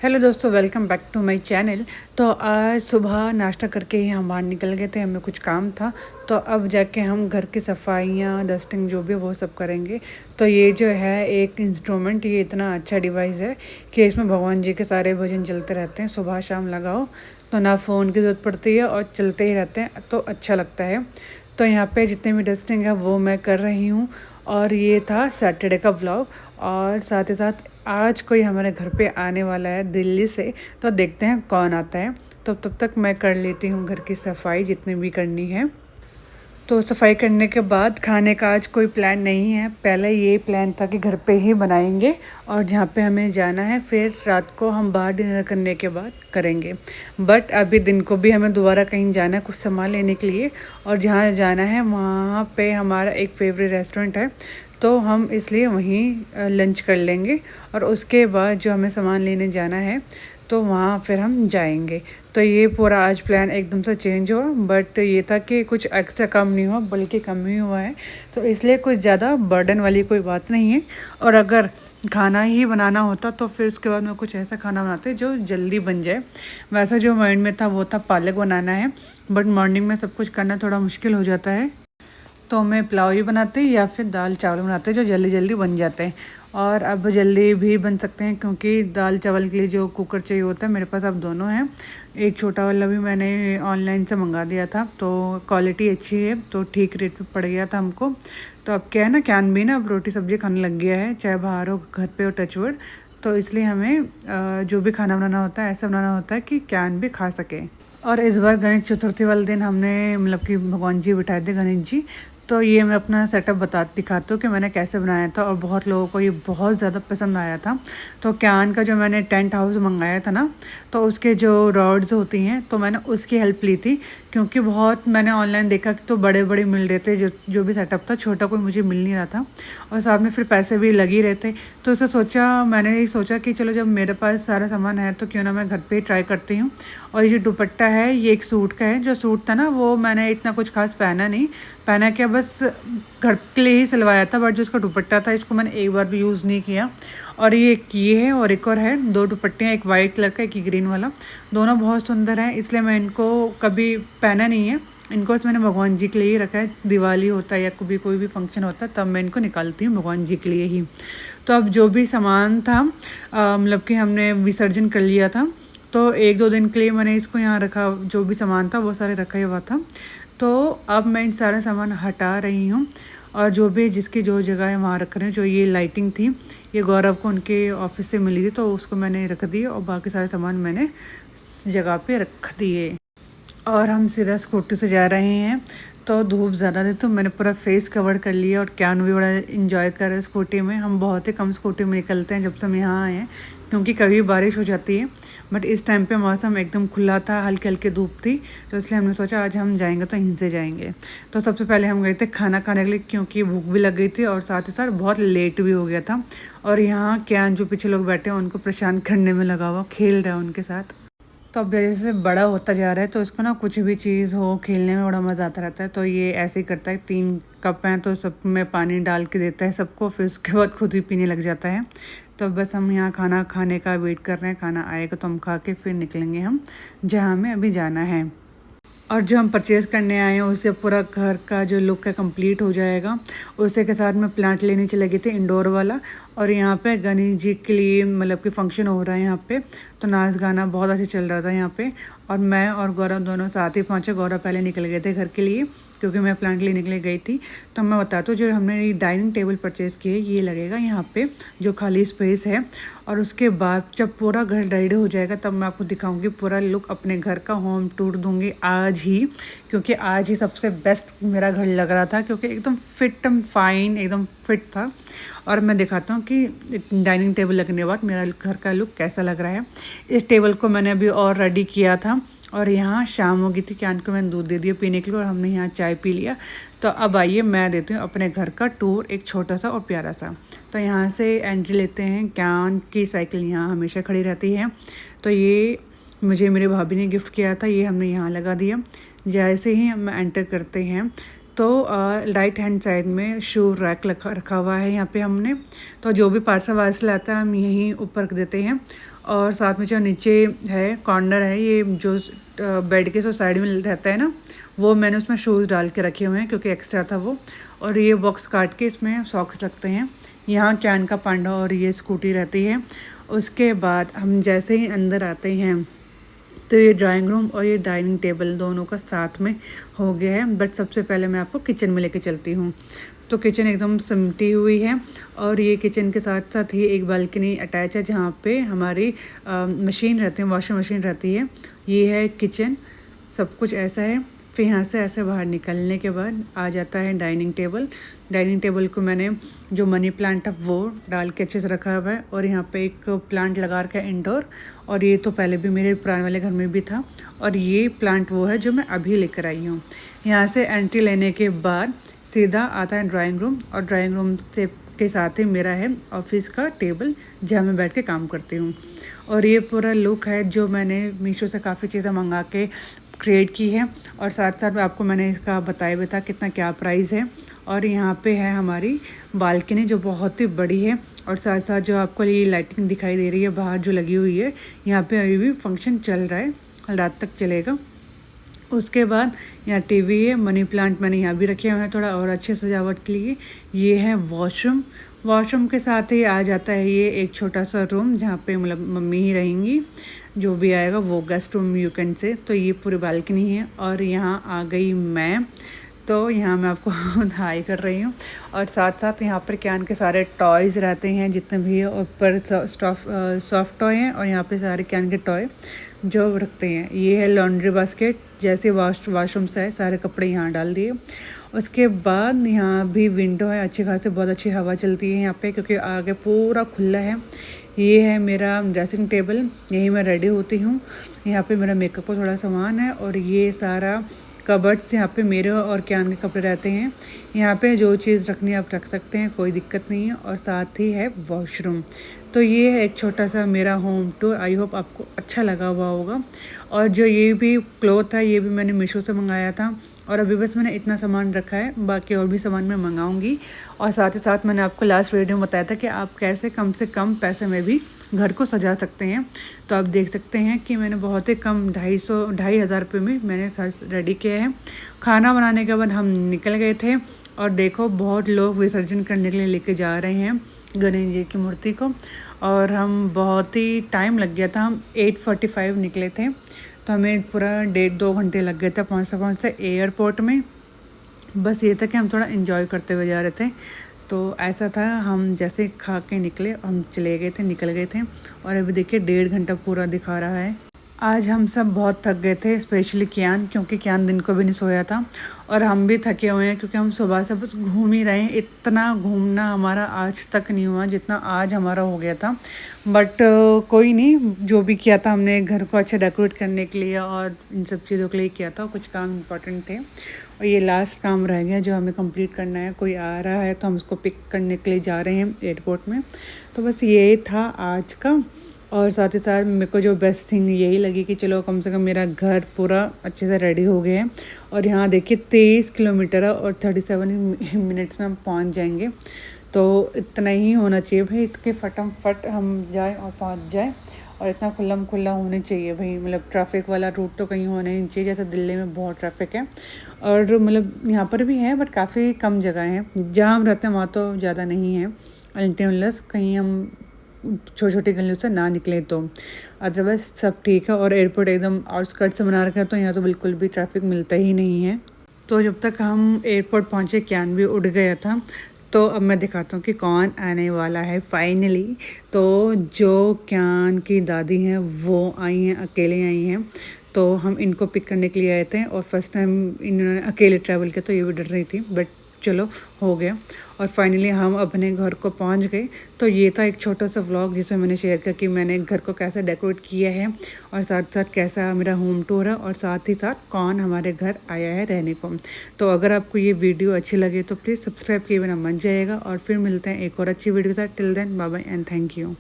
Hello दोस्तों, welcome back to my channel. तो आज सुबह नाश्ता करके ही हम बाहर निकल गए थे, हमें कुछ काम था। तो अब जाके हम घर की सफाइयाँ, डस्टिंग जो भी वो सब करेंगे। तो ये जो है एक इंस्ट्रूमेंट, ये इतना अच्छा डिवाइस है कि इसमें भगवान जी के सारे भजन चलते रहते हैं। सुबह शाम लगाओ तो ना फ़ोन की ज़रूरत पड़ती है और चलते ही रहते हैं, तो अच्छा लगता है। तो यहाँ पे जितने भी डस्टिंग है वो मैं कर रही हूँ। और ये था सैटरडे का व्लॉग। और साथ ही साथ आज कोई हमारे घर पे आने वाला है दिल्ली से, तो देखते हैं कौन आता है। तो तब तक मैं कर लेती हूँ घर की सफाई जितनी भी करनी है। तो सफाई करने के बाद खाने का आज कोई प्लान नहीं है। पहले ये प्लान था कि घर पे ही बनाएंगे और जहाँ पे हमें जाना है फिर रात को हम बाहर डिनर करने के बाद करेंगे। बट अभी दिन को भी हमें दोबारा कहीं जाना है कुछ सामान लेने के लिए, और जहाँ जाना है वहाँ पे हमारा एक फेवरेट रेस्टोरेंट है, तो हम इसलिए वहीं लंच कर लेंगे। और उसके बाद जो हमें सामान लेने जाना है तो वहाँ फिर हम जाएंगे। तो ये पूरा आज प्लान एकदम से चेंज हुआ, बट ये था कि कुछ एक्स्ट्रा कम नहीं हुआ बल्कि कम ही हुआ है। तो इसलिए कुछ ज़्यादा बर्डन वाली कोई बात नहीं है। और अगर खाना ही बनाना होता तो फिर उसके बाद मैं कुछ ऐसा खाना बनाते जो जल्दी बन जाए। वैसा जो माइंड में था वो था पालक बनाना है, बट मॉर्निंग में सब कुछ करना थोड़ा मुश्किल हो जाता है। तो हमें पुलाव ही बनाते हैं या फिर दाल चावल बनाते हैं जो जल्दी जल्दी बन जाते हैं। और अब जल्दी भी बन सकते हैं क्योंकि दाल चावल के लिए जो कुकर चाहिए होता है मेरे पास अब दोनों हैं। एक छोटा वाला भी मैंने ऑनलाइन से मंगा दिया था, तो क्वालिटी अच्छी है, तो ठीक रेट पे पड़ गया था हमको। तो अब क्या है ना, कैन भी ना अब रोटी सब्जी खाने लग गया है, चाहे बाहर हो घर पे हो टचवुड। तो इसलिए हमें जो भी खाना बनाना होता है ऐसा बनाना होता है कि कैन भी खा सके। और इस बार गणेश चतुर्थी वाले दिन हमने मतलब कि भगवान जी बिठाए थे, गणेश जी। तो ये मैं अपना सेटअप दिखाती हूँ कि मैंने कैसे बनाया था, और बहुत लोगों को ये बहुत ज़्यादा पसंद आया था। तो कैन का जो मैंने टेंट हाउस मंगाया था ना, तो उसके जो रॉड्स होती हैं तो मैंने उसकी हेल्प ली थी, क्योंकि बहुत मैंने ऑनलाइन देखा कि तो बड़े बड़े मिल रहे थे, जो भी सेटअप था छोटा कोई मुझे मिल नहीं रहा था। और साथ में फिर पैसे भी लग ही रहे थे। तो उससे मैंने ये सोचा कि चलो जब मेरे पास सारा सामान है तो क्यों ना मैं घर पे ही ट्राई करती हूँ। और ये जो दुपट्टा है ये एक सूट का है। जो सूट था ना वो मैंने इतना कुछ खास पहना नहीं, पहना क्या बस घर के लिए ही सिलवाया था, बट जो उसका दुपट्टा था इसको मैंने एक बार भी यूज़ नहीं किया। और ये है और एक और है, दो दुपट्टे हैं, एक वाइट कलर का एक ग्रीन वाला। दोनों बहुत सुंदर हैं, इसलिए मैं इनको कभी पहना नहीं है। इनको बस मैंने भगवान जी के लिए ही रखा है। दिवाली होता है या कभी कोई भी फंक्शन होता है तब मैं इनको निकालती हूँ भगवान जी के लिए ही। तो अब जो भी सामान था मतलब कि हमने विसर्जन कर लिया था, तो एक दो दिन के लिए मैंने इसको यहाँ रखा, जो भी सामान था वो सारे रखा ही हुआ था। तो अब मैं इन सारा सामान हटा रही हूँ, और जो भी जिसकी जो जगह है वहाँ रख रहे हैं। जो ये लाइटिंग थी ये गौरव को उनके ऑफिस से मिली थी, तो उसको मैंने रख दी, और बाकी सारे सामान मैंने जगह पे रख दिए। और हम सीधा स्कूटी से जा रहे हैं। तो धूप ज़्यादा थी तो मैंने पूरा फेस कवर कर लिया, और कैन भी बड़ा इन्जॉय कर रहे हैं स्कूटी में। हम बहुत ही कम स्कूटी में निकलते हैं जब से हम यहाँ आए हैं, क्योंकि कभी बारिश हो जाती है। बट इस टाइम पे मौसम एकदम खुला था, हल्की हल्की धूप थी, तो इसलिए हमने सोचा आज हम जाएंगे तो यहीं से जाएंगे। तो सबसे पहले हम गए थे खाना खाने के लिए, क्योंकि भूख भी लग गई थी और साथ ही साथ बहुत लेट भी हो गया था। और यहाँ कैन जो पीछे लोग बैठे हैं उनको परेशान करने में लगा हुआ, खेल रहा है उनके साथ। तो अब जैसे बड़ा होता जा रहा है तो इसको ना कुछ भी चीज़ हो खेलने में बड़ा मज़ा आता रहता है। तो ये ऐसे ही करता है, 3 कप हैं तो सब में पानी डाल के देता है सबको, फिर उसके बाद खुद ही पीने लग जाता है। तो बस हम यहाँ खाना खाने का वेट कर रहे हैं, खाना आएगा तो हम खा के फिर निकलेंगे हम जहाँ हमें अभी जाना है। और जो हम परचेज़ करने आए हैं उससे पूरा घर का जो लुक है कंप्लीट हो जाएगा। उसी के साथ में प्लांट लेने चले गए थे इंडोर वाला, और यहाँ पे गणेश जी के लिए मतलब कि फंक्शन हो रहा है यहाँ पे। तो नाच गाना बहुत अच्छा चल रहा था यहाँ पे, और मैं और गौरव दोनों साथ ही पहुँचे। गौरव पहले निकल गए थे घर के लिए क्योंकि मैं प्लांट लेने के लिए गई थी। तो मैं बताता हूँ, जो हमने ये डाइनिंग टेबल परचेज़ की है ये लगेगा यहाँ पे जो खाली स्पेस है। और उसके बाद जब पूरा घर रेडी हो जाएगा तब मैं आपको दिखाऊंगी पूरा लुक, अपने घर का होम टूर दूंगी आज ही, क्योंकि आज ही सबसे बेस्ट मेरा घर लग रहा था, क्योंकि एकदम फिट एंड फाइन एकदम फिट था। और मैं दिखाता हूँ कि डाइनिंग टेबल लगने के बाद मेरा घर का लुक कैसा लग रहा है। इस टेबल को मैंने अभी और रेडी किया था, और यहाँ शाम हो गई थी, कैन को मैंने दूध दे दिया पीने के लिए, और हमने यहाँ चाय पी लिया। तो अब आइए मैं देती हूँ अपने घर का टूर, एक छोटा सा और प्यारा सा। तो यहाँ से एंट्री लेते हैं, कैन की साइकिल यहाँ हमेशा खड़ी रहती है। तो ये मुझे मेरे भाभी ने गिफ्ट किया था, ये हमने यहाँ लगा दिया। जैसे ही हम एंटर करते हैं तो राइट हैंड साइड में शू रैक रखा हुआ है यहाँ पे हमने। तो जो भी पार्सल वार्सल आता है हम यहीं ऊपर रख देते हैं। और साथ में जो नीचे है कॉर्नर है, ये जो बेड के जो साइड में रहता है ना, वो मैंने उसमें शूज़ डाल के रखे हुए हैं क्योंकि एक्स्ट्रा था वो। और ये बॉक्स काट के इसमें सॉक्स रखते हैं। यहाँ कैन का पांडा और ये स्कूटी रहती है। उसके बाद हम जैसे ही अंदर आते हैं तो ये ड्राइंग रूम और ये डाइनिंग टेबल दोनों का साथ में हो गया है। बट सबसे पहले मैं आपको किचन में लेके चलती हूँ। तो किचन एकदम सिमटी हुई है और ये किचन के साथ साथ ही एक बालकनी अटैच है जहाँ पे हमारी मशीन रहती है, वॉशिंग मशीन रहती है। ये है किचन, सब कुछ ऐसा है। फिर यहाँ से ऐसे बाहर निकलने के बाद आ जाता है डाइनिंग टेबल। डाइनिंग टेबल को मैंने जो मनी प्लांट है वो डाल के अच्छे से रखा हुआ है और यहाँ पे एक प्लांट लगा रखा है इंडोर। और ये तो पहले भी मेरे पुराने वाले घर में भी था और ये प्लांट वो है जो मैं अभी लेकर आई हूँ। यहाँ से एंट्री लेने के बाद सीधा आता है ड्राइंग रूम और ड्राइंग रूम से के साथ ही मेरा है ऑफिस का टेबल जहाँ मैं बैठ के काम करती हूँ। और ये पूरा लुक है जो मैंने मीशो से काफ़ी चीज़ें मंगा के क्रिएट की है और साथ साथ आपको मैंने इसका बताया भी था कितना क्या प्राइस है। और यहाँ पे है हमारी बालकनी जो बहुत ही बड़ी है और साथ साथ जो आपको ये लाइटिंग दिखाई दे रही है बाहर जो लगी हुई है, यहाँ पे अभी भी फंक्शन चल रहा है, रात तक चलेगा। उसके बाद यहाँ टीवी है, मनी प्लांट मैंने यहाँ भी रखे हुए हैं थोड़ा और अच्छे सजावट के लिए। ये है वॉशरूम, वॉशरूम के साथ ही आ जाता है ये एक छोटा सा रूम जहाँ पे मतलब मम्मी ही रहेंगी, जो भी आएगा वो guest room you can say. तो ये पूरी बालकनी है और यहाँ आ गई मैं। तो यहाँ मैं आपको हाई कर रही हूँ और साथ साथ यहाँ पर कैन के सारे टॉयज़ रहते हैं जितने भी है, ऊपर सॉफ्ट टॉय हैं और यहाँ पे सारे कैन के टॉय जो रखते हैं। ये है लॉन्ड्री बास्केट, जैसे वाशरूम से है सारे कपड़े यहाँ डाल दिए। उसके बाद यहाँ भी विंडो है, अच्छी खासी बहुत अच्छी हवा चलती है यहाँ पे क्योंकि आगे पूरा खुला है। ये है मेरा ड्रेसिंग टेबल, यहीं मैं रेडी होती हूँ। यहाँ पे मेरा मेकअप का थोड़ा सामान है और ये सारा कबर्ड्स यहाँ पे मेरे और कैन के कपड़े रहते हैं। यहाँ पे जो चीज़ रखनी है आप रख सकते हैं, कोई दिक्कत नहीं है। और साथ ही है वॉशरूम। तो ये है एक छोटा सा मेरा होम टूर, आई होप आपको अच्छा लगा हुआ होगा। और जो ये भी क्लॉथ है ये भी मैंने मीशो से मंगाया था और अभी बस मैंने इतना सामान रखा है, बाकी और भी सामान मैं मंगाऊंगी। और साथ ही साथ मैंने आपको लास्ट वीडियो में बताया था कि आप कैसे कम से कम पैसे में भी घर को सजा सकते हैं। तो आप देख सकते हैं कि मैंने बहुत ही कम 2,500 रुपये में मैंने घर रेडी किया है। खाना बनाने के बाद हम निकल गए थे और देखो बहुत लोग विसर्जन करने के लिए लेके जा रहे हैं गणेश जी की मूर्ति को। और हम बहुत ही टाइम लग गया था, हम 8:45 निकले थे तो हमें पूरा 1.5-2 घंटे लग गए थे पहुँचते एयरपोर्ट में। बस ये था कि हम थोड़ा इन्जॉय करते हुए जा रहे थे। तो ऐसा था, हम जैसे खा के निकले हम चले गए थे, निकल गए थे। और अभी देखिए 1.5 घंटा पूरा दिखा रहा है। आज हम सब बहुत थक गए थे, स्पेशली कियान, क्योंकि कियान दिन को भी नहीं सोया था और हम भी थके हुए हैं क्योंकि हम सुबह से बस घूम ही रहे हैं। इतना घूमना हमारा आज तक नहीं हुआ जितना आज हमारा हो गया था। बट कोई नहीं, जो भी किया था हमने घर को अच्छा डेकोरेट करने के लिए और इन सब चीज़ों के लिए किया था। कुछ काम इम्पोर्टेंट थे और ये लास्ट काम रह गया जो हमें कंप्लीट करना है। कोई आ रहा है तो हम उसको पिक करने के लिए जा रहे हैं एयरपोर्ट में। तो बस ये था आज का। और साथ ही साथ मेरे को जो बेस्ट थिंग यही लगी कि चलो कम से कम मेरा घर पूरा अच्छे से रेडी हो गया है। और यहाँ देखिए 23 किलोमीटर है और 37 मिनट्स में हम पहुँच जाएंगे। तो इतना ही होना चाहिए भाई, इतने फटाफट हम जाए और पहुँच जाए। और इतना खुल्लम खुल्ला होने चाहिए भाई, मतलब ट्रैफिक वाला रूट तो कहीं होना नहीं चाहिए, जैसे दिल्ली में बहुत ट्रैफिक है। और मतलब यहाँ पर भी है बट काफ़ी कम जगह है, जहाँ हम रहते हैं वहाँ तो ज़्यादा नहीं है अनटिल कहीं हम छोटी छोटी गलियों से ना निकले तो। अदरवाइज सब ठीक है। और एयरपोर्ट एकदम आउटस्कर्ट से बना रखा है तो यहाँ तो बिल्कुल भी ट्रैफिक मिलता ही नहीं है। तो जब तक हम एयरपोर्ट पहुँचे कैन भी उड़ गया था। तो अब मैं दिखाता हूँ कि कौन आने वाला है फाइनली। तो जो कैन की दादी हैं वो आई हैं, अकेले आई हैं। तो हम इनको पिक करने के लिए आए थे और फर्स्ट टाइम इन्होंने अकेले ट्रैवल किया तो ये भी डर रही थी, बट चलो हो गया। और फाइनली हम अपने घर को पहुंच गए। तो ये था एक छोटा सा व्लॉग जिसमें मैंने शेयर किया कि मैंने घर को कैसे डेकोरेट किया है और साथ साथ कैसा मेरा होम टूर है और साथ ही साथ कौन हमारे घर आया है रहने को। तो अगर आपको ये वीडियो अच्छी लगे तो प्लीज़ सब्सक्राइब किए बिना मत जाइएगा और फिर मिलते हैं एक और अच्छी वीडियो के साथ। Till then bye bye and thank you.